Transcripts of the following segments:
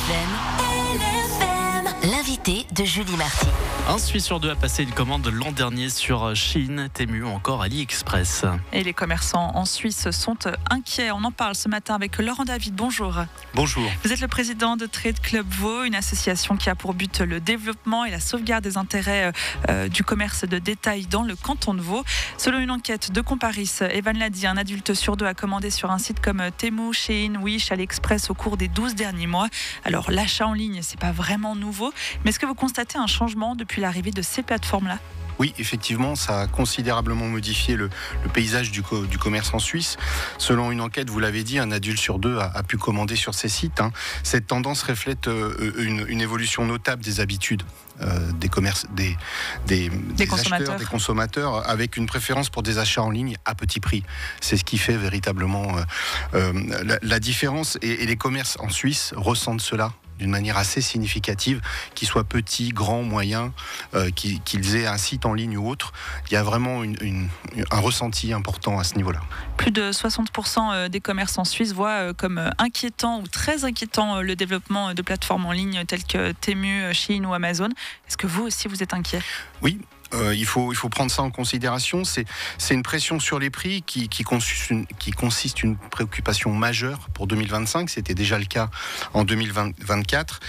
LFM, l'invité de Julie Marty. Un Suisse sur deux a passé une commande l'an dernier sur Shein, Temu ou encore AliExpress. Et les commerçants en Suisse sont inquiets. On en parle ce matin avec Laurent David. Bonjour. Bonjour. Vous êtes le président de Trade Club Vaud, une association qui a pour but le développement et la sauvegarde des intérêts du commerce de détail dans le canton de Vaud. Selon une enquête de Comparis, Evan l'a dit, un adulte sur deux a commandé sur un site comme Temu, Shein, Wish, AliExpress au cours des 12 derniers mois. Alors l'achat en ligne, c'est pas vraiment nouveau, mais est-ce que vous constatez un changement depuis l'arrivée de ces plateformes-là ? Oui, effectivement, ça a considérablement modifié le paysage du commerce en Suisse. Selon une enquête, vous l'avez dit, un adulte sur deux a pu commander sur ces sites. Cette tendance reflète une évolution notable des habitudes des consommateurs. acheteurs, des consommateurs, avec une préférence pour des achats en ligne à petit prix. C'est ce qui fait véritablement la différence. Et les commerces en Suisse ressentent cela d'une manière assez significative, qu'ils soient petits, grands, moyens, qu'ils aient un site en ligne ou autre. Il y a vraiment un ressenti important à ce niveau-là. Plus de 60% des commerces en Suisse voient comme inquiétant ou très inquiétant le développement de plateformes en ligne telles que Temu, Shein ou Amazon. Est-ce que vous aussi vous êtes inquiet ? Oui. Il faut prendre ça en considération. C'est une pression sur les prix qui consiste une préoccupation majeure pour 2025. C'était déjà le cas en 2024.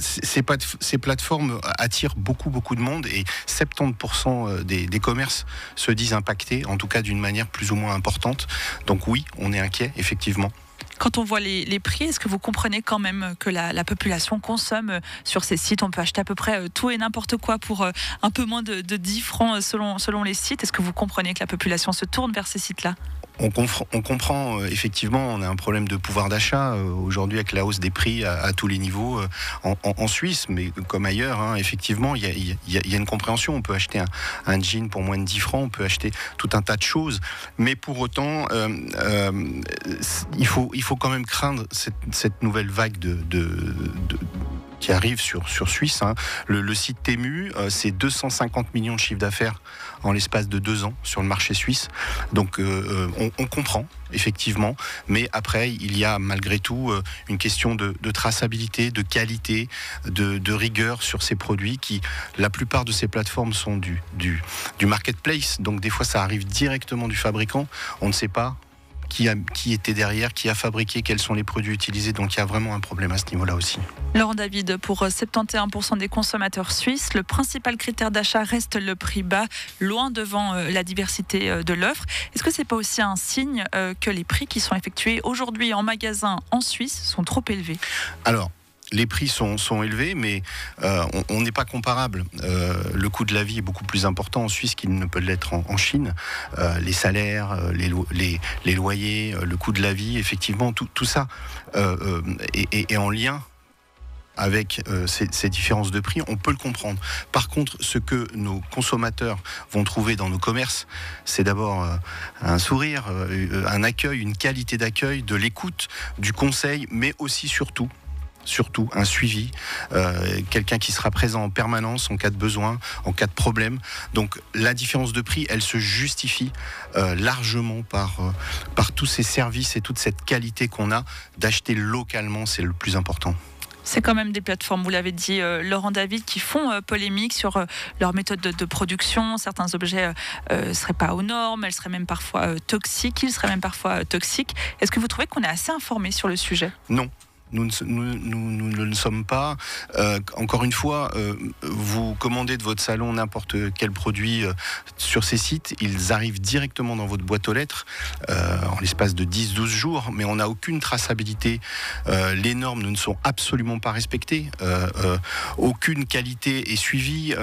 Ces plateformes attirent beaucoup de monde et 70% des commerces se disent impactés, en tout cas d'une manière plus ou moins importante. Donc oui, on est inquiet, effectivement. Quand on voit les prix, est-ce que vous comprenez quand même que la population consomme sur ces sites ? On peut acheter à peu près tout et n'importe quoi pour un peu moins de 10 francs selon les sites. Est-ce que vous comprenez que la population se tourne vers ces sites-là ? On comprend effectivement, on a un problème de pouvoir d'achat aujourd'hui avec la hausse des prix à tous les niveaux en Suisse, mais comme ailleurs, effectivement, il y a une compréhension. On peut acheter un jean pour moins de 10 francs, on peut acheter tout un tas de choses, mais pour autant, il faut quand même craindre cette nouvelle vague qui arrive sur Suisse. Le site Temu, c'est 250 millions de chiffre d'affaires en l'espace de 2 ans sur le marché suisse. Donc on comprend, effectivement, mais après, il y a malgré tout une question de traçabilité, de qualité, de rigueur sur ces produits qui, la plupart de ces plateformes sont du marketplace. Donc des fois, ça arrive directement du fabricant. On ne sait pas qui était derrière, qui a fabriqué, quels sont les produits utilisés. Donc il y a vraiment un problème à ce niveau-là aussi. Laurent David, pour 71% des consommateurs suisses, le principal critère d'achat reste le prix bas, loin devant la diversité de l'offre. Est-ce que c'est pas aussi un signe que les prix qui sont effectués aujourd'hui en magasin en Suisse sont trop élevés ? Alors, les prix sont élevés, mais on n'est pas comparable. Le coût de la vie est beaucoup plus important en Suisse qu'il ne peut l'être en Chine. Les salaires, les loyers, le coût de la vie, effectivement, tout ça est en lien avec ces différences de prix. On peut le comprendre. Par contre, ce que nos consommateurs vont trouver dans nos commerces, c'est d'abord un sourire, un accueil, une qualité d'accueil, de l'écoute, du conseil, mais aussi surtout un suivi, quelqu'un qui sera présent en permanence en cas de besoin, en cas de problème. Donc la différence de prix, elle se justifie largement par tous ces services et toute cette qualité qu'on a. D'acheter localement, c'est le plus important. C'est quand même des plateformes, vous l'avez dit, Laurent David, qui font polémique sur leur méthode de production. Certains objets ne seraient pas aux normes, elles seraient même parfois toxiques, ils seraient même parfois toxiques. Est-ce que vous trouvez qu'on est assez informé sur le sujet ? Non. Nous ne le sommes pas. Encore une fois, vous commandez de votre salon n'importe quel produit sur ces sites, ils arrivent directement dans votre boîte aux lettres en l'espace de 10-12 jours, mais on n'a aucune traçabilité. Les normes ne sont absolument pas respectées. Aucune qualité est suivie.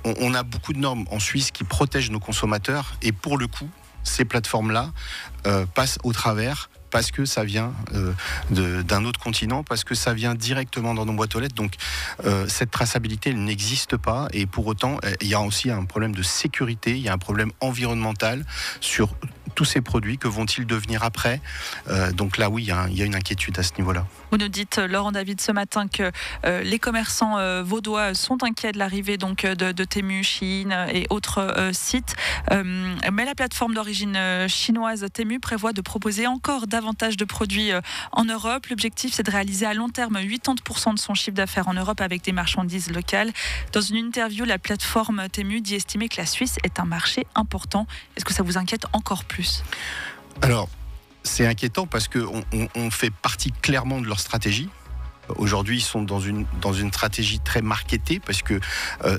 On a beaucoup de normes en Suisse qui protègent nos consommateurs et pour le coup, ces plateformes-là passent au travers parce que ça vient d'un autre continent, parce que ça vient directement dans nos boîtes aux lettres. Donc cette traçabilité, elle n'existe pas. Et pour autant, il y a aussi un problème de sécurité, il y a un problème environnemental sur tous ces produits, que vont-ils devenir après? Donc là, oui, il y a une inquiétude à ce niveau-là. Vous nous dites, Laurent David, ce matin que les commerçants vaudois sont inquiets de l'arrivée donc de Temu, Shein et autres sites. Mais la plateforme d'origine chinoise Temu prévoit de proposer encore davantage de produits en Europe. L'objectif, c'est de réaliser à long terme 80% de son chiffre d'affaires en Europe avec des marchandises locales. Dans une interview, la plateforme Temu dit estimer que la Suisse est un marché important. Est-ce que ça vous inquiète encore plus? Alors, c'est inquiétant parce qu'on fait partie clairement de leur stratégie. Aujourd'hui, ils sont dans une stratégie très marketée parce que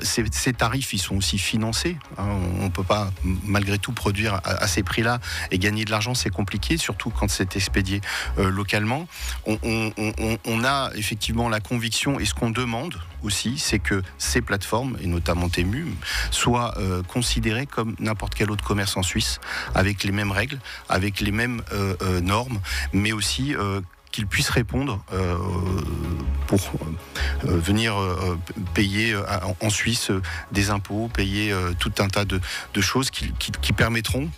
ces tarifs, ils sont aussi financés. On ne peut pas, malgré tout, produire à ces prix-là et gagner de l'argent, c'est compliqué, surtout quand c'est expédié localement. On a effectivement la conviction, et ce qu'on demande aussi, c'est que ces plateformes, et notamment Temu, soient considérées comme n'importe quel autre commerce en Suisse, avec les mêmes règles, avec les mêmes normes, mais aussi qu'ils puissent répondre pour venir payer en Suisse des impôts, payer tout un tas de choses qui permettront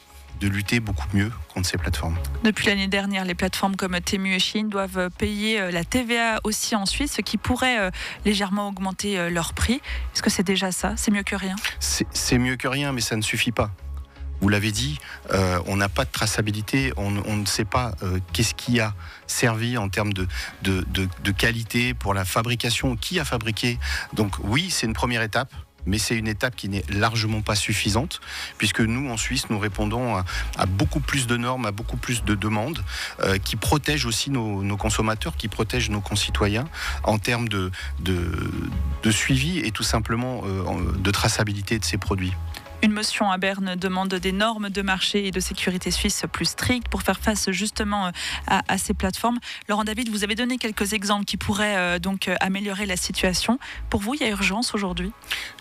de lutter beaucoup mieux contre ces plateformes. Depuis l'année dernière, les plateformes comme Temu et Shein doivent payer la TVA aussi en Suisse, ce qui pourrait légèrement augmenter leur prix. Est-ce que c'est déjà ça? C'est mieux que rien? C'est mieux que rien, mais ça ne suffit pas. Vous l'avez dit, on n'a pas de traçabilité, on ne sait pas qu'est-ce qui a servi en termes de qualité pour la fabrication, qui a fabriqué. Donc oui, c'est une première étape, mais c'est une étape qui n'est largement pas suffisante, puisque nous, en Suisse, nous répondons à beaucoup plus de normes, à beaucoup plus de demandes, qui protègent aussi nos consommateurs, qui protègent nos concitoyens en termes de suivi et tout simplement de traçabilité de ces produits. Une motion à Berne demande des normes de marché et de sécurité suisse plus strictes pour faire face justement à ces plateformes. Laurent David, vous avez donné quelques exemples qui pourraient donc améliorer la situation. Pour vous, il y a urgence aujourd'hui?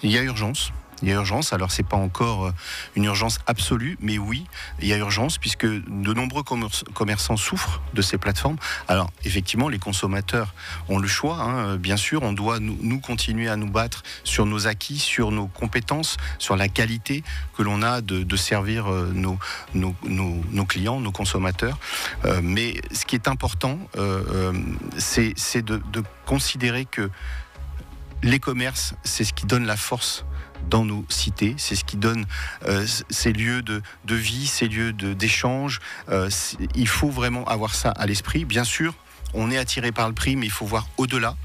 Il y a urgence. Il y a urgence, alors c'est pas encore une urgence absolue, mais oui, il y a urgence puisque de nombreux commerçants souffrent de ces plateformes. Alors effectivement, les consommateurs ont le choix, bien sûr, on doit nous continuer à nous battre sur nos acquis, sur nos compétences, sur la qualité que l'on a de servir nos clients, nos consommateurs. Mais ce qui est important, c'est de considérer que les commerces, c'est ce qui donne la force dans nos cités, c'est ce qui donne ces lieux de vie, ces lieux d'échange. Il faut vraiment avoir ça à l'esprit. Bien sûr, on est attiré par le prix, mais il faut voir au-delà.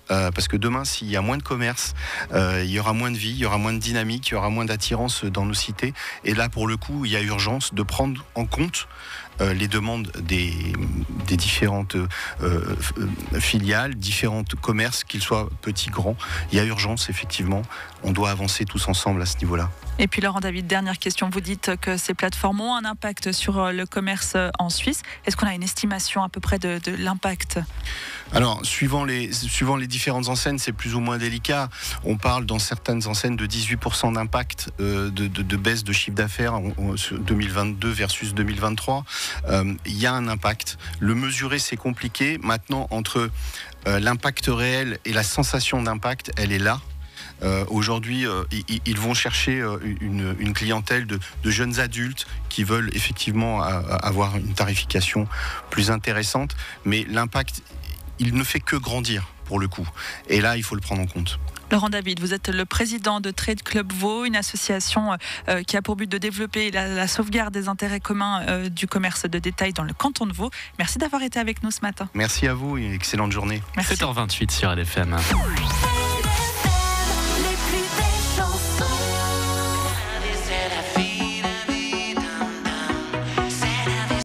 Parce que demain, s'il y a moins de commerce, il y aura moins de vie, il y aura moins de dynamique, il y aura moins d'attirance dans nos cités. Et là, pour le coup, il y a urgence de prendre en compte les demandes des différentes filiales, différents commerces, qu'ils soient petits, grands. Il y a urgence, effectivement. On doit avancer tous ensemble à ce niveau-là. Et puis Laurent David, dernière question. Vous dites que ces plateformes ont un impact sur le commerce en Suisse. Est-ce qu'on a une estimation à peu près de l'impact? Alors, suivant les différentes enseignes, c'est plus ou moins délicat. On parle dans certaines enseignes de 18% d'impact de baisse de chiffre d'affaires en 2022 versus 2023. Il y a un impact. Le mesurer, c'est compliqué. Maintenant, entre l'impact réel et la sensation d'impact, elle est là. Aujourd'hui, ils vont chercher une clientèle de jeunes adultes qui veulent effectivement avoir une tarification plus intéressante, mais l'impact, il ne fait que grandir pour le coup. Et là, il faut le prendre en compte. Laurent David, vous êtes le président de Trade Club Vaud, une association qui a pour but de développer la sauvegarde des intérêts communs du commerce de détail dans le canton de Vaud. Merci d'avoir été avec nous ce matin. Merci à vous et excellente journée. Merci. 7h28 sur LFM.